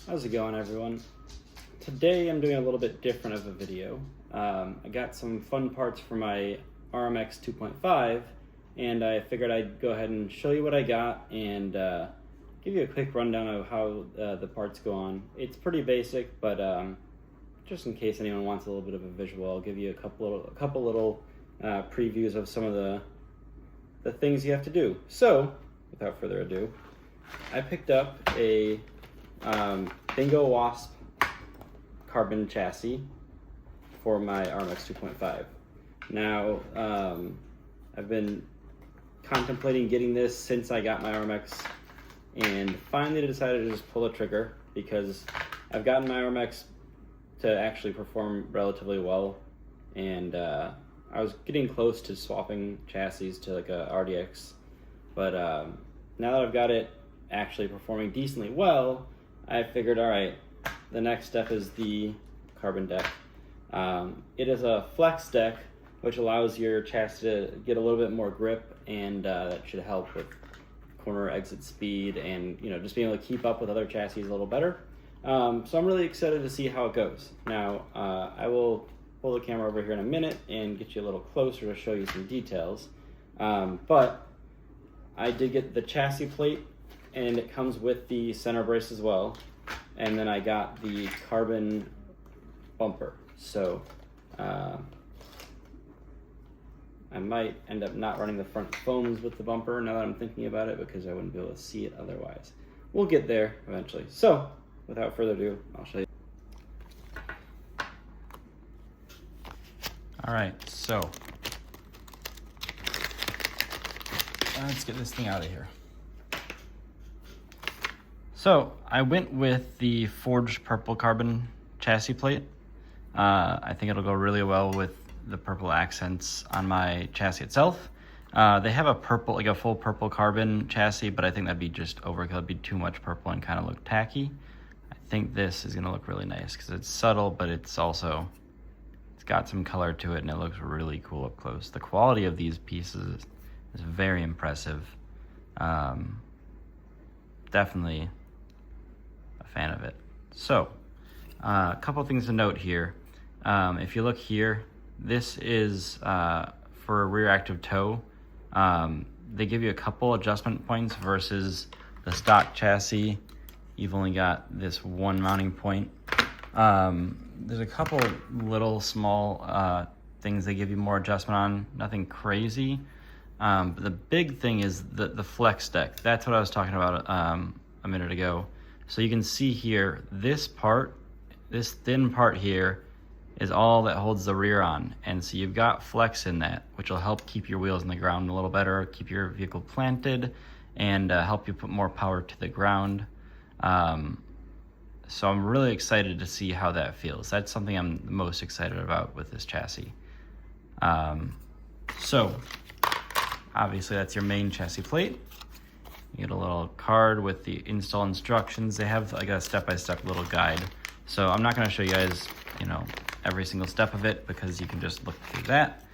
How's it going, everyone? Today I'm doing a little bit different of a video. I got some fun parts for my Rmx 2.5 and I figured I'd go ahead and show you what I got and give you a quick rundown of how the parts go on. It's pretty basic, but just in case anyone wants a little bit of a visual, I'll give you a couple little previews of some of the things you have to do. So, without further ado, I picked up a Bingo Wasp carbon chassis for my Rmx 2.5. Now, I've been contemplating getting this since I got my Rmx and finally decided to just pull the trigger because I've gotten my Rmx to actually perform relatively well, and I was getting close to swapping chassis to like a RDX, but now that I've got it actually performing decently well, I figured, all right, the next step is the carbon deck. It is a flex deck, which allows your chassis to get a little bit more grip, and that should help with corner exit speed and just being able to keep up with other chassis a little better. So I'm really excited to see how it goes. Now, I will pull the camera over here in a minute and get you a little closer to show you some details. But I did get the chassis plate, and it comes with the center brace as well. And then I got the carbon bumper. So I might end up not running the front foams with the bumper now that I'm thinking about it, because I wouldn't be able to see it otherwise. We'll get there eventually. So without further ado, I'll show you. All right, so let's get this thing out of here. So I went with the forged purple carbon chassis plate. I think it'll go really well with the purple accents on my chassis itself. They have a purple, like a full purple carbon chassis, but I think that'd be just overkill. It'd be too much purple and kind of look tacky. I think this is gonna look really nice because it's subtle, but it's got some color to it and it looks really cool up close. The quality of these pieces is very impressive. Definitely a fan of it. So, a couple things to note here. If you look here, this is for a rear active toe. They give you a couple adjustment points versus the stock chassis. You've only got this one mounting point. There's a couple little small things they give you more adjustment on, nothing crazy. But the big thing is the flex deck. That's what I was talking about a minute ago. So you can see here, this thin part here is all that holds the rear on. And so you've got flex in that, which will help keep your wheels in the ground a little better, keep your vehicle planted, and help you put more power to the ground. So I'm really excited to see how that feels. That's something I'm the most excited about with this chassis. So obviously that's your main chassis plate. You get a little card with the install instructions. They have like a step-by-step little guide. So I'm not gonna show you guys, every single step of it because you can just look through that.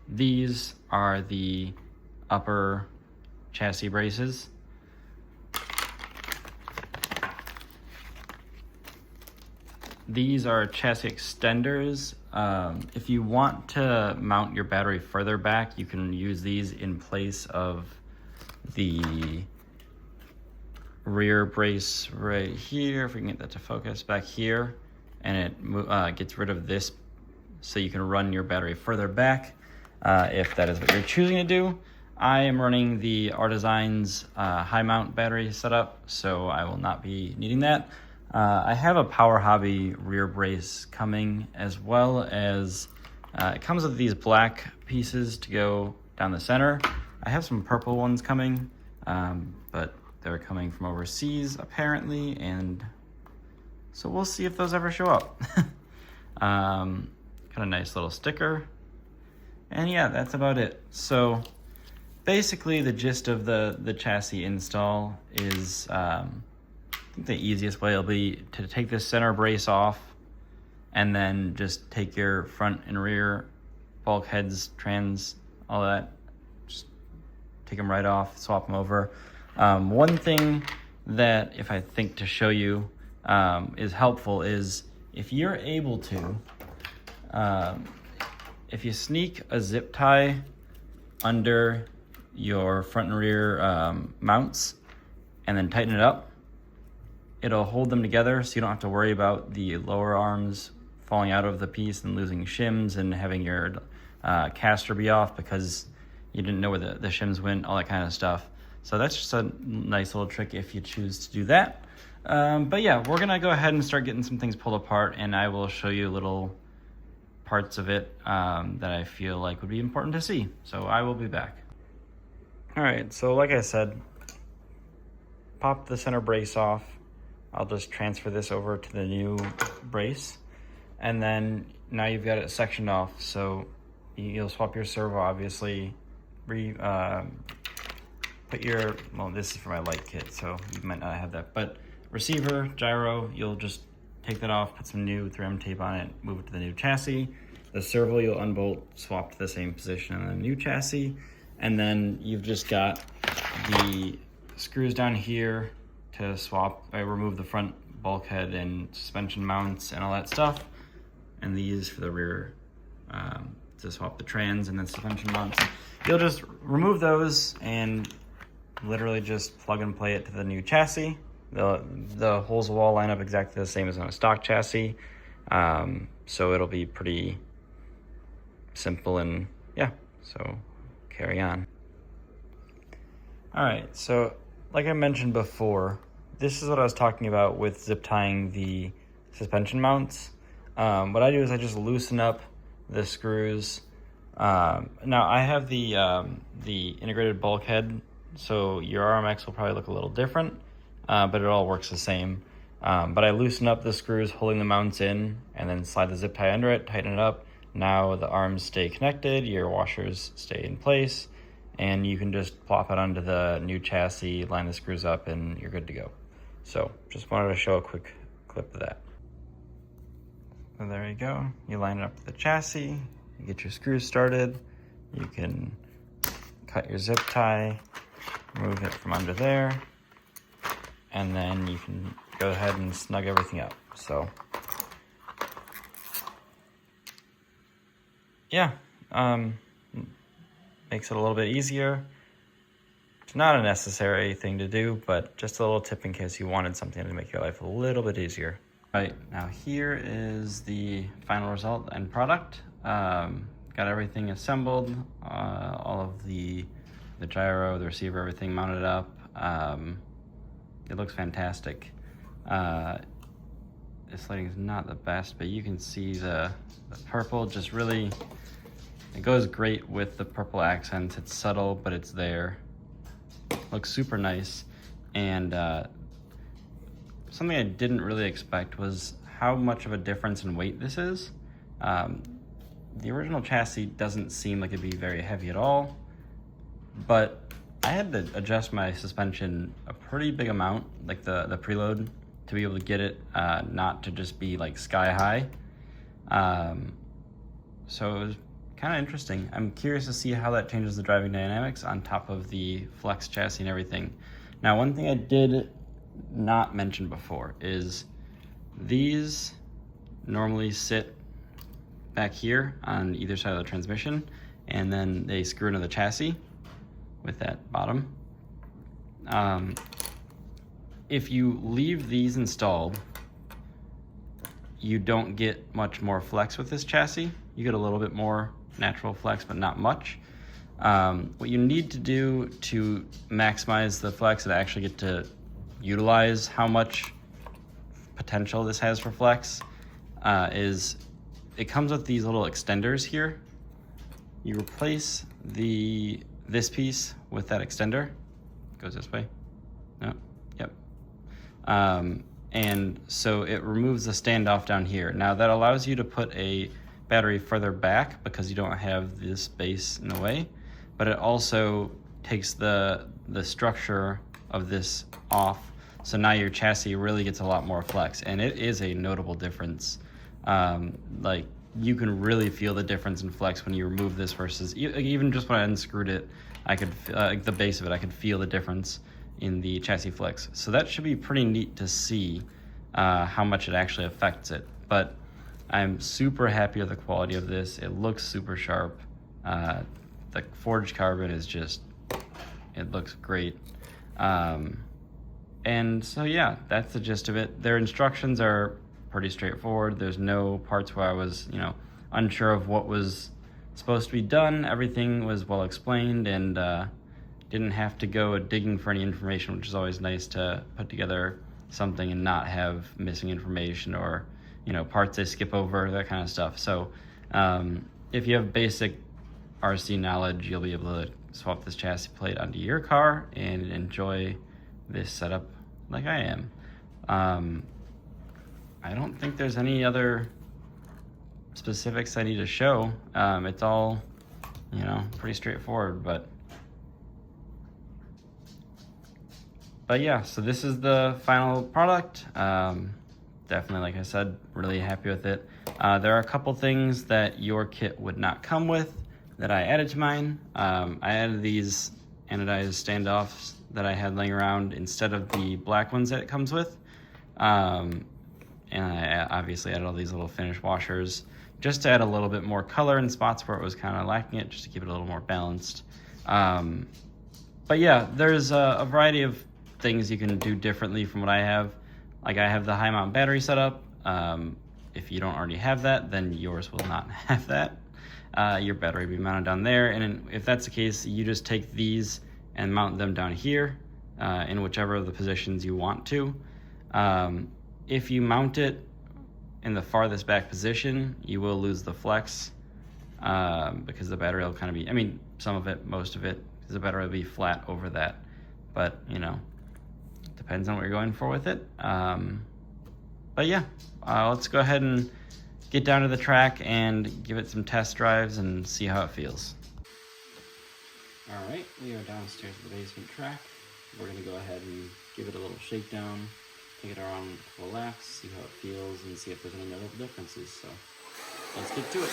These are the upper chassis braces. These are chassis extenders. If you want to mount your battery further back, you can use these in place of the rear brace right here. If we can get that to focus back here, and it gets rid of this so you can run your battery further back if that is what you're choosing to do. I am running the Artisan's high mount battery setup, so I will not be needing that. I have a Power Hobby rear brace coming, as well as it comes with these black pieces to go down the center. I have some purple ones coming, but they're coming from overseas apparently, and so we'll see if those ever show up. Got a nice little sticker, and yeah, that's about it. So basically the gist of the chassis install is I think the easiest way will be to take this center brace off and then just take your front and rear bulkheads, trans, all that, just take them right off, swap them over. One thing that, if I think to show you, is helpful is if you're able to, if you sneak a zip tie under your front and rear mounts and then tighten it up, it'll hold them together so you don't have to worry about the lower arms falling out of the piece and losing shims and having your caster be off because you didn't know where the shims went, all that kind of stuff. So that's just a nice little trick if you choose to do that. But yeah, we're gonna go ahead and start getting some things pulled apart, and I will show you little parts of it that I feel like would be important to see. So I will be back. All right, so like I said, pop the center brace off. I'll just transfer this over to the new brace. And then now you've got it sectioned off. So you'll swap your servo, obviously. Put your, well, this is for my light kit, so you might not have that. But receiver, gyro, you'll just take that off, put some new 3M tape on it, move it to the new chassis. The servo you'll unbolt, swap to the same position on the new chassis. And then you've just got the screws down here to remove the front bulkhead and suspension mounts and all that stuff. And these for the rear to swap the trans and then suspension mounts. You'll just remove those and literally just plug and play it to the new chassis. The holes will all line up exactly the same as on a stock chassis. So it'll be pretty simple, and yeah, so carry on. All right, so like I mentioned before, this is what I was talking about with zip tying the suspension mounts. What I do is I just loosen up the screws. Now I have the integrated bulkhead, so your Rmx will probably look a little different, but it all works the same. But I loosen up the screws holding the mounts in and then slide the zip tie under it, tighten it up. Now the arms stay connected, your washers stay in place, and you can just plop it onto the new chassis, line the screws up, and you're good to go. So just wanted to show a quick clip of that. So there you go. You line it up to the chassis, you get your screws started, you can cut your zip tie, remove it from under there, and then you can go ahead and snug everything up. So yeah, makes it a little bit easier. It's not a necessary thing to do, but just a little tip in case you wanted something to make your life a little bit easier. Right, now here is the final result and product. Got everything assembled, all of the gyro, the receiver, everything mounted up. It looks fantastic. This lighting is not the best, but you can see the purple just really, it goes great with the purple accents. It's subtle, but it's there. Looks super nice. And something I didn't really expect was how much of a difference in weight this is. The original chassis doesn't seem like it'd be very heavy at all, but I had to adjust my suspension a pretty big amount, like the preload, to be able to get it not to just be like sky high. So it was kind of interesting. I'm curious to see how that changes the driving dynamics on top of the flex chassis and everything. Now, one thing I did not mention before is these normally sit back here on either side of the transmission, and then they screw into the chassis with that bottom. If you leave these installed, you don't get much more flex with this chassis. You get a little bit more natural flex, but not much. What you need to do to maximize the flex and actually get to utilize how much potential this has for flex is it comes with these little extenders here. You replace this piece with that extender. It goes this way. No, yep. And so it removes the standoff down here. Now that allows you to put a battery further back because you don't have this base in the way, but it also takes the structure of this off. So now your chassis really gets a lot more flex, and it is a notable difference. Like you can really feel the difference in flex when you remove this versus even just when I unscrewed it, I could the base of it, I could feel the difference in the chassis flex. So that should be pretty neat to see how much it actually affects it. But I'm super happy with the quality of this. It looks super sharp. The forged carbon is just, it looks great. And so yeah, that's the gist of it. Their instructions are pretty straightforward. There's no parts where I was, unsure of what was supposed to be done. Everything was well explained, and didn't have to go digging for any information, which is always nice to put together something and not have missing information or parts they skip over, that kind of stuff. So if you have basic RC knowledge, you'll be able to swap this chassis plate onto your car and enjoy this setup like I am. I don't think there's any other specifics I need to show. It's all, pretty straightforward, but yeah, so this is the final product. Definitely, like I said, really happy with it. There are a couple things that your kit would not come with that I added to mine. I added these anodized standoffs that I had laying around instead of the black ones that it comes with. And I obviously added all these little finish washers just to add a little bit more color in spots where it was kind of lacking it, just to keep it a little more balanced. But yeah, there's a variety of things you can do differently from what I have. Like, I have the high mount battery set up. If you don't already have that, then yours will not have that. Your battery will be mounted down there, and if that's the case, you just take these and mount them down here in whichever of the positions you want to. If you mount it in the farthest back position, you will lose the flex because the battery will kind of be, some of it, most of it, because the battery will be flat over that. But, depends on what you're going for with it. But yeah, let's go ahead and get down to the track and give it some test drives and see how it feels. All right, we are downstairs at the basement track. We're gonna go ahead and give it a little shakedown, take it around a couple laps, see how it feels, and see if there's any notable differences. So let's get to it.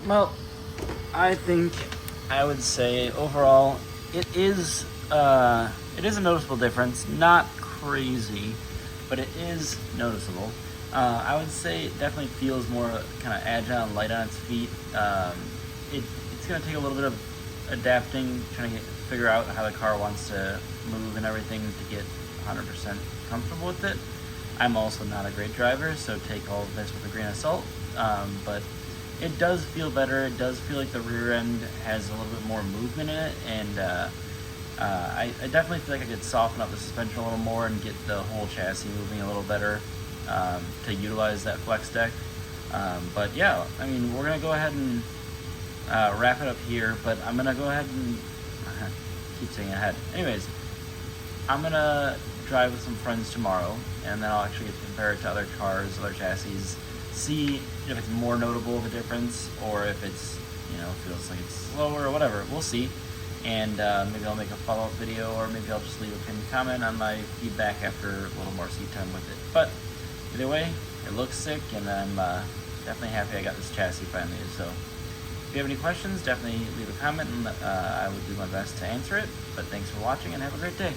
Well, I think I would say overall it is a noticeable difference. Not crazy, but it is noticeable. I would say it definitely feels more kind of agile and light on its feet. It's going to take a little bit of adapting, trying to figure out how the car wants to move and everything to get 100% comfortable with it. I'm also not a great driver, so take all of this with a grain of salt. But it does feel better. It does feel like the rear end has a little bit more movement in it, and I definitely feel like I could soften up the suspension a little more and get the whole chassis moving a little better to utilize that flex deck. But yeah, I mean, we're gonna go ahead and wrap it up here, but I'm gonna go ahead and keep saying ahead. Anyways, I'm gonna drive with some friends tomorrow, and then I'll actually get to compare it to other cars, other chassis, see if it's more notable of a difference, or if it's, feels like it's slower or whatever. We'll see. And maybe I'll make a follow-up video, or maybe I'll just leave a pinned comment on my feedback after a little more seat time with it. But either way, it looks sick, and I'm definitely happy I got this chassis finally. So if you have any questions, definitely leave a comment, and I would do my best to answer it. But thanks for watching, and have a great day.